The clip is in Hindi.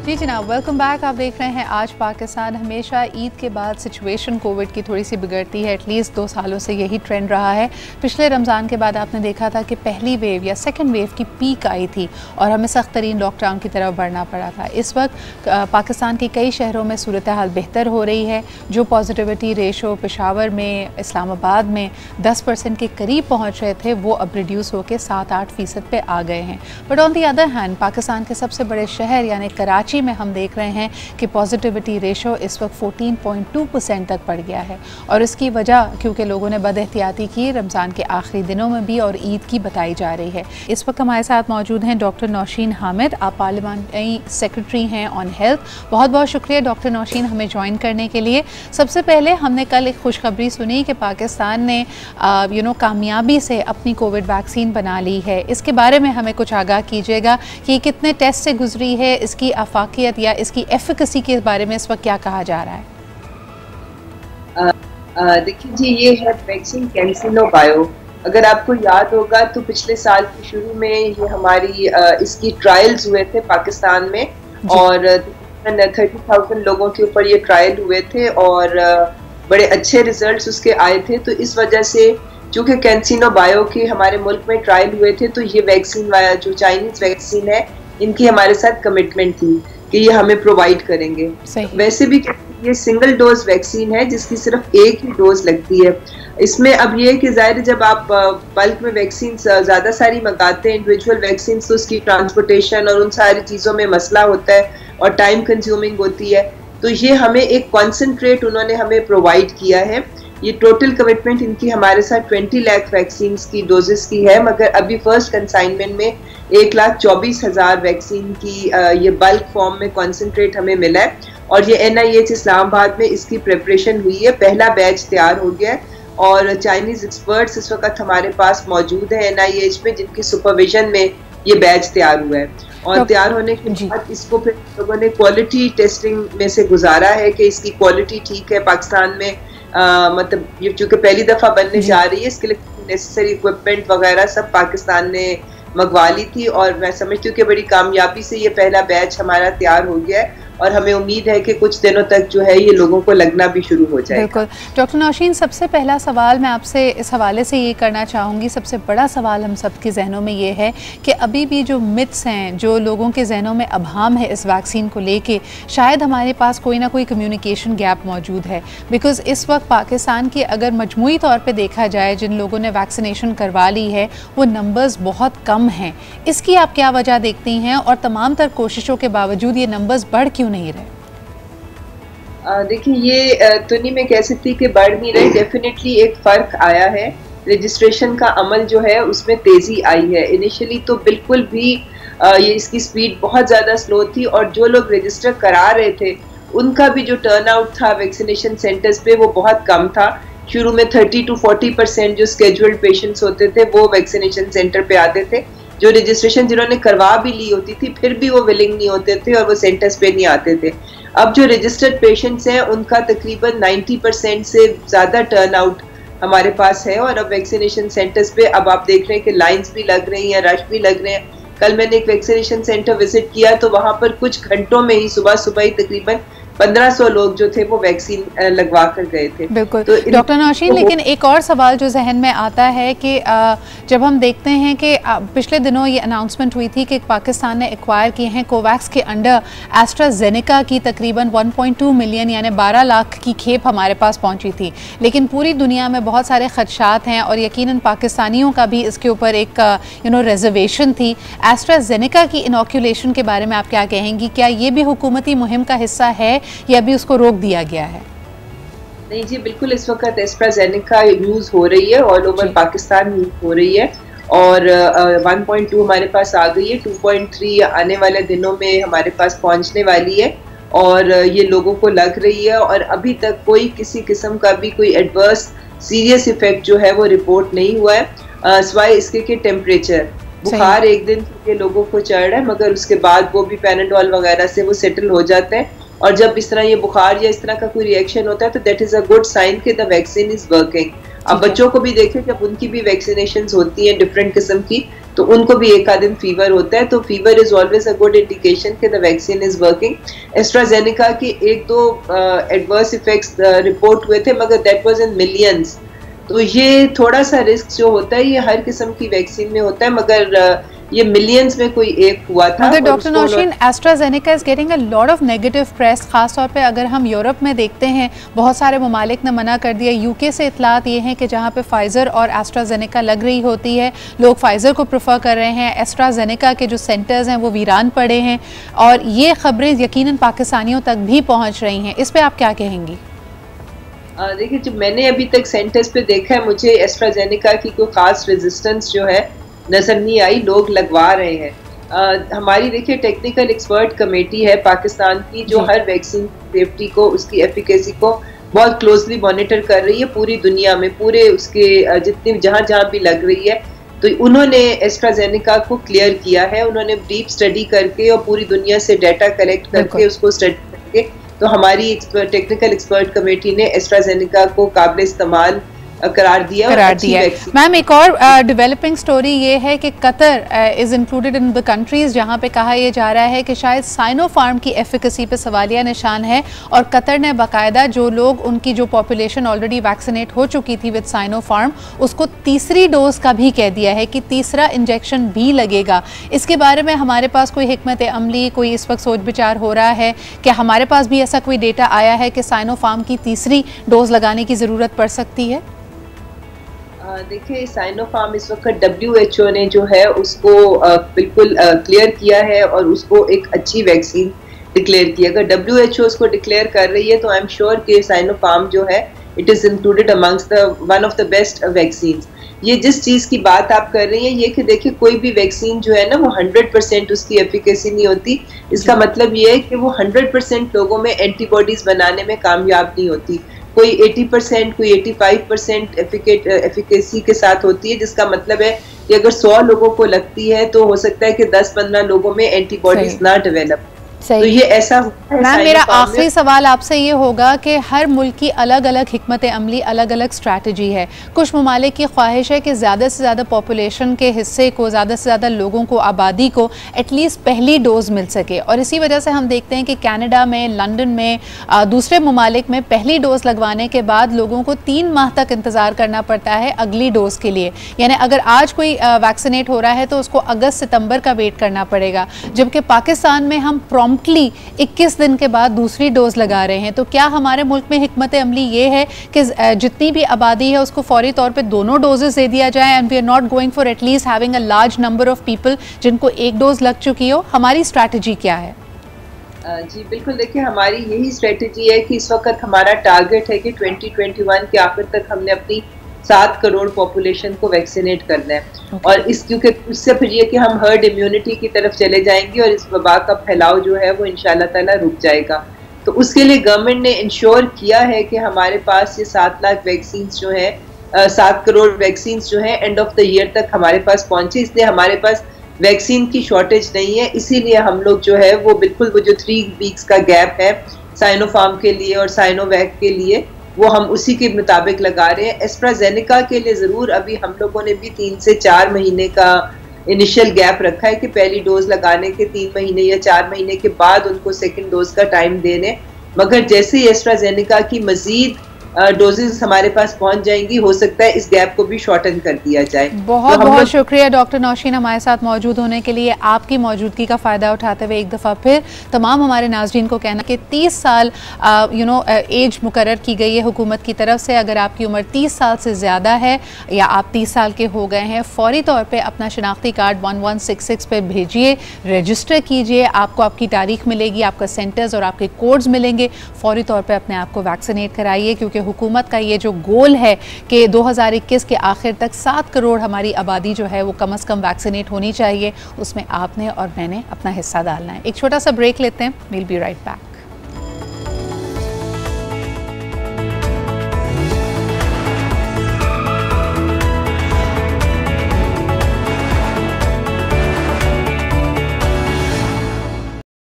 जी जनाब, वेलकम बैक। आप देख रहे हैं आज पाकिस्तान। हमेशा ईद के बाद सिचुएशन कोविड की थोड़ी सी बिगड़ती है। एटलीस्ट 2 सालों से यही ट्रेंड रहा है। पिछले रमज़ान के बाद आपने देखा था कि पहली वेव या सेकंड वेव की पीक आई थी और हमें सख्त तरीन लॉकडाउन की तरफ बढ़ना पड़ा था। इस वक्त पाकिस्तान के कई शहरों में सूरत हाल बेहतर हो रही है। जो पॉजिटिविटी रेशो पेशावर में, इस्लामाबाद में 10% के करीब पहुँच रहे थे, वो अब रिड्यूस होकर 7-8% पे आ गए हैं। But on the other hand Pakistan के सबसे बड़े शहर यानी कराची में हम देख रहे हैं कि पॉजिटिविटी रेशो इस वक्त 14.2% तक बढ़ गया है। और इसकी वजह क्योंकि लोगों ने बदएहतियाती की रमज़ान के आखिरी दिनों में भी और ईद की बताई जा रही है। इस वक्त हमारे साथ मौजूद हैं डॉक्टर नौशीन हामिद। आप पार्लियामेंट्री सेक्रेटरी हैं ऑन हेल्थ। बहुत बहुत शुक्रिया डॉक्टर नौशीन हमें ज्वाइन करने के लिए। सबसे पहले हमने कल एक खुशखबरी सुनी कि पाकिस्तान ने कामयाबी से अपनी कोविड वैक्सीन बना ली है। इसके बारे में हमें कुछ आगाह कीजिएगा कि कितने टेस्ट से गुजरी है, इसकी आफाकियत या इसकी एफिकेसी के बारे में इस वक्त क्या कहा जा रहा है? देखिए जी, ये है वैक्सीन कैंसिनो बायो। अगर आपको याद होगा तो पिछले साल के शुरू में ये हमारी इसकी ट्रायल्स हुए थे पाकिस्तान में और 30,000 लोगों के ऊपर ये ट्रायल हुए थे और बड़े अच्छे रिजल्ट्स उसके आए थे। तो इस वजह से चूँकि कैंसिनो बायो के हमारे मुल्क में ट्रायल हुए थे तो ये वैक्सीन जो चाइनीज वैक्सीन है इनकी हमारे साथ कमिटमेंट थी कि ये हमें प्रोवाइड करेंगे। वैसे भी ये सिंगल डोज वैक्सीन है जिसकी सिर्फ एक ही डोज लगती है। इसमें अब ये कि ज़ाहिर जब आप बल्क में वैक्सीन ज़्यादा सारी मंगाते हैं इंडिविजुअल वैक्सीन, तो उसकी ट्रांसपोर्टेशन और उन सारी चीज़ों में मसला होता है और टाइम कंज्यूमिंग होती है। तो ये हमें एक कॉन्सेंट्रेट उन्होंने हमें प्रोवाइड किया है। ये टोटल कमिटमेंट इनकी हमारे साथ 20 लाख वैक्सीन की डोजेस की है, मगर अभी फर्स्ट कंसाइनमेंट में 1,24,000 वैक्सीन की ये बल्क फॉर्म में कॉन्सेंट्रेट हमें मिला है और ये NIH इस्लामाबाद में इसकी प्रिपरेशन हुई है। पहला बैच तैयार हो गया है और चाइनीज एक्सपर्ट्स इस वक्त हमारे पास मौजूद है NIH में, जिनकी सुपरविजन में ये बैच तैयार हुआ है। और तैयार होने के बाद इसको फिर लोगों ने क्वालिटी टेस्टिंग में से गुजारा है कि इसकी क्वालिटी ठीक है। पाकिस्तान में मतलब ये चूँकि पहली दफ़ा बनने जा रही है, इसके लिए नेसेसरी इक्विपमेंट वगैरह सब पाकिस्तान ने मंगवा ली थी और मैं समझती हूँ कि बड़ी कामयाबी से ये पहला बैच हमारा तैयार हो गया है और हमें उम्मीद है कि कुछ दिनों तक जो है ये लोगों को लगना भी शुरू हो जाएगा। बिल्कुल। डॉक्टर नौशीन, सबसे पहला सवाल मैं आपसे इस हवाले से ये करना चाहूँगी। सबसे बड़ा सवाल हम सब के जहनों में ये है कि अभी भी जो मिथ्स हैं, जो लोगों के जहनों में अभाम है इस वैक्सीन को लेके, शायद हमारे पास कोई ना कोई कम्युनिकेशन गैप मौजूद है। बिकॉज़ इस वक्त पाकिस्तान की अगर मजमूई तौर पर देखा जाए, जिन लोगों ने वैक्सीनेशन करवा ली है वो नंबर्स बहुत कम हैं। इसकी आप क्या वजह देखती हैं और तमाम तर कोशिशों के बावजूद ये नंबर्स बढ़ क्यों नहीं रहे? देखिए, ये तो नहीं मैं कह सकती कि बढ़ नहीं रहे। डेफिनेटली एक फ़र्क आया है। रजिस्ट्रेशन का अमल जो है उसमें तेज़ी आई है। इनिशियली तो बिल्कुल भी ये इसकी स्पीड बहुत ज़्यादा स्लो थी और जो लोग रजिस्टर करा रहे थे उनका भी जो टर्नआउट था वैक्सीनेशन सेंटर्स पे वो बहुत कम था। शुरू में 30 to 40% जो स्केड्यूल्ड पेशेंट्स होते थे वो वैक्सीनेशन सेंटर पे आते थे। जो रजिस्ट्रेशन जिन्होंने करवा भी ली होती थी फिर भी वो विलिंग नहीं होते थे और वो सेंटर्स पे नहीं आते थे। अब जो रजिस्टर्ड पेशेंट्स हैं उनका तकरीबन 90% से ज़्यादा टर्नआउट हमारे पास है और अब वैक्सीनेशन सेंटर्स पे अब आप देख रहे हैं कि लाइंस भी लग रही हैं, रश भी लग रहे हैं। कल मैंने एक वैक्सीनेशन सेंटर विजिट किया तो वहाँ पर कुछ घंटों में ही सुबह ही तकरीबन 1500 लोग जो थे वो वैक्सीन लगवा कर गए थे। बिल्कुल। तो डॉक्टर नौशीन, लेकिन एक और सवाल जो जहन में आता है कि जब हम देखते हैं कि पिछले दिनों ये अनाउंसमेंट हुई थी कि पाकिस्तान ने एक्वायर किए हैं कोवैक्स के अंडर एस्ट्राजेनेका की तकरीबन 1.2 मिलियन यानी 12 लाख की खेप हमारे पास पहुंची थी, लेकिन पूरी दुनिया में बहुत सारे खदशात हैं और यकीनन पाकिस्तानियों का भी इसके ऊपर एक रिजर्वेशन थी। एस्ट्राजेनेका की इनॉक्यूलेशन के बारे में आप क्या कहेंगी? क्या ये भी हुकूमती मुहिम का हिस्सा है या अभी उसको रोक दिया गया है? नहीं जी, बिल्कुल इस वक्त एस्ट्राजेनेका यूज़ हो रही है, ऑल ओवर पाकिस्तान यूज़ हो रही है और 1.2 हमारे पास आ गई है। 2.3 आने वाले दिनों में हमारे पास पहुंचने वाली है और ये लोगों को लग रही है और अभी तक कोई किसी किस्म का भी कोई एडवर्स सीरियस इफेक्ट जो है वो रिपोर्ट नहीं हुआ है, सिवाय इसके कि टेम्परेचर, बुखार एक दिन के लोगों को चढ़ रहा है मगर उसके बाद वो भी पैनाडोल वगैरह से वो सेटल हो जाते हैं और जब इस तरह ये बुखार या इस तरह का कोई रिएक्शन होता है तो that is a good sign कि द वैक्सीन इज वर्किंग। अब बच्चों को भी देखें, जब उनकी भी वैक्सीनेशंस होती हैं डिफरेंट किस्म की तो उनको भी एक आध दिन फीवर होता है, तो fever is always a good indication कि the vaccine is working. AstraZeneca के एक दो एडवर्स इफेक्ट्स रिपोर्ट हुए थे, मगर दैट वाज इन मिलियंस। तो ये थोड़ा सा रिस्क जो होता है ये हर किस्म की वैक्सीन में होता है, मगर ये मिलियंस में कोई एक हुआ था। मगर doctor Naushin, AstraZeneca is getting a lot of negative press, खासतौर पे अगर हम यूरोप में देखते हैं बहुत सारे ममालिक ने मना कर दिया। यूके से इतलात ये हैं कि जहाँ पे फाइज़र और एस्ट्राजेनेका लग रही होती है, लोग फाइज़र को प्रेफर कर रहे हैं, एस्ट्राजेनेका के जो सेंटर्स हैं वो वीरान पड़े हैं, और ये खबरें यकीनन पाकिस्तानियों तक भी पहुँच रही हैं। इस पर आप क्या कहेंगी? देखिए, जो मैंने अभी तक सेंटर्स पे देखा है, मुझे एस्ट्राजेनेका की कोई खास रेजिस्टेंस जो है नजर नहीं आई, लोग लगवा रहे हैं। हमारी देखिए टेक्निकल एक्सपर्ट कमेटी है पाकिस्तान की, जो हर वैक्सीन सेफ्टी को, उसकी एफिकेसी को बहुत क्लोजली मॉनिटर कर रही है पूरी दुनिया में, पूरे उसके जितने जहां भी लग रही है। तो उन्होंने एस्ट्राजेनेका को क्लियर किया है, उन्होंने डीप स्टडी करके और पूरी दुनिया से डाटा कलेक्ट करके उसको स्टडी करके, तो हमारी टेक्निकल एक्सपर्ट कमेटी ने एस्ट्राजेनेका को काबिल इस्तेमाल करार दिया। मैम, एक और डेवलपिंग स्टोरी ये है कि Qatar is included in the countries जहाँ पे कहा यह जा रहा है कि शायद साइनोफार्म की एफिकेसी पे सवालिया निशान है, और कतर ने बाकायदा जो लोग, उनकी जो पॉपुलेशन ऑलरेडी वैक्सीनेट हो चुकी थी विद साइनोफार्म, उसको तीसरी डोज का भी कह दिया है कि तीसरा इंजेक्शन भी लगेगा। इसके बारे में हमारे पास कोई हिकमत अमली, कोई इस वक्त सोच विचार हो रहा है कि हमारे पास भी ऐसा कोई डेटा आया है कि साइनोफार्म की तीसरी डोज लगाने की ज़रूरत पड़ सकती है? देखिए, साइनोफार्म इस वक्त WHO ने जो है उसको बिल्कुल क्लियर किया है और उसको एक अच्छी वैक्सीन डिक्लेयर किया। अगर WHO उसको डिक्लेयर कर रही है तो आई एम श्योर कि साइनोफार्म जो है it is included amongst the one of the best vaccine. ये जिस चीज़ की बात आप कर रही हैं, ये कि देखिए कोई भी वैक्सीन जो है ना वो 100% उसकी एफिकेसी नहीं होती। इसका मतलब ये है कि वो 100% लोगों में एंटीबॉडीज बनाने में कामयाब नहीं होती। कोई 80%, कोई 85% एफिकेसी के साथ होती है, जिसका मतलब है कि अगर 100 लोगों को लगती है तो हो सकता है कि 10-15 लोगों में एंटीबॉडीज ना डेवलप। तो ये ऐसा होता है। मैम, मेरा आखिरी सवाल आपसे ये होगा कि हर मुल्क की अलग अलग हिकमत अमली, अलग अलग स्ट्रैटेजी है। कुछ ममालिक की ख्वाहिश है कि ज़्यादा से ज़्यादा पॉपुलेशन के हिस्से को, ज़्यादा से ज़्यादा लोगों को, आबादी को एटलीस्ट पहली डोज़ मिल सके, और इसी वजह से हम देखते हैं कि कनाडा में, लंदन में, दूसरे ममालिक में पहली डोज़ लगवाने के बाद लोगों को 3 माह तक इंतज़ार करना पड़ता है अगली डोज़ के लिए। यानी अगर आज कोई वैक्सीनेट हो रहा है तो उसको अगस्त सितंबर का वेट करना पड़ेगा, जबकि पाकिस्तान में हम 21 दिन के बाद दूसरी डोज लगा रहे हैं। तो क्या हमारे मुल्क में हिकमत अमली ये है कि जितनी भी आबादी है उसको फौरी तौर पे दोनों डोजेस दे दिया जाए, and we are not going for at least having a large number of people जिनको एक डोज लग चुकी हो? हमारी स्ट्रैटेजी क्या है? जी बिल्कुल, देखिए हमारी यही स्ट्रेटजी है कि इस वक्त हमारा टारगेट है कि 2021 के आखिर तक हमने अपनी 7 करोड़ पॉपुलेशन को वैक्सीनेट करना है। और इस क्योंकि उससे फिर ये कि हम हर्ड इम्यूनिटी की तरफ चले जाएंगे और इस वबा का फैलाव जो है वो इंशाल्लाह ताला रुक जाएगा। तो उसके लिए गवर्नमेंट ने इंश्योर किया है कि हमारे पास ये 7 लाख वैक्सीन जो है, 7 करोड़ वैक्सीन जो है एंड ऑफ द ईयर तक हमारे पास पहुंचे। इसलिए हमारे पास वैक्सीन की शॉर्टेज नहीं है। इसीलिए हम लोग जो है वो बिल्कुल वो जो 3 वीक्स का गैप है साइनोफार्म के लिए और साइनोवैक के लिए, वो हम उसी के मुताबिक लगा रहे हैं। एस्ट्राजेनेका के लिए ज़रूर अभी हम लोगों ने भी 3 से 4 महीने का इनिशियल गैप रखा है कि पहली डोज लगाने के 3 महीने या 4 महीने के बाद उनको सेकंड डोज का टाइम देने। मगर जैसे ही एस्ट्राजेनेका की मजीद डोजेस हमारे पास पहुंच जाएंगी, हो सकता है इस गैप को भी शॉर्टन कर दिया जाए। बहुत बहुत शुक्रिया डॉक्टर नौशीन हमारे साथ मौजूद होने के लिए। आपकी मौजूदगी का फ़ायदा उठाते हुए एक दफ़ा फिर तमाम हमारे नाज़रीन को कहना कि 30 साल एज मुकर्रर की गई है हुकूमत की तरफ से। अगर आपकी उम्र 30 साल से ज़्यादा है या आप 30 साल के हो गए हैं, फ़ौरी तौर पर अपना शनाख्ती कार्ड 1166 पे भेजिए, रजिस्टर कीजिए। आपको आपकी तारीख मिलेगी, आपका सेंटर्स और आपके कोड्स मिलेंगे। फ़ौरी तौर पर अपने आप को वैक्सीनेट कराइए, क्योंकि हुकूमत का ये जो गोल है कि 2021 के आखिर तक 7 करोड़ हमारी आबादी जो है वो कम से कम वैक्सीनेट होनी चाहिए, उसमें आपने और मैंने अपना हिस्सा डालना है। एक छोटा सा ब्रेक लेते हैं, वील बी राइट बैक।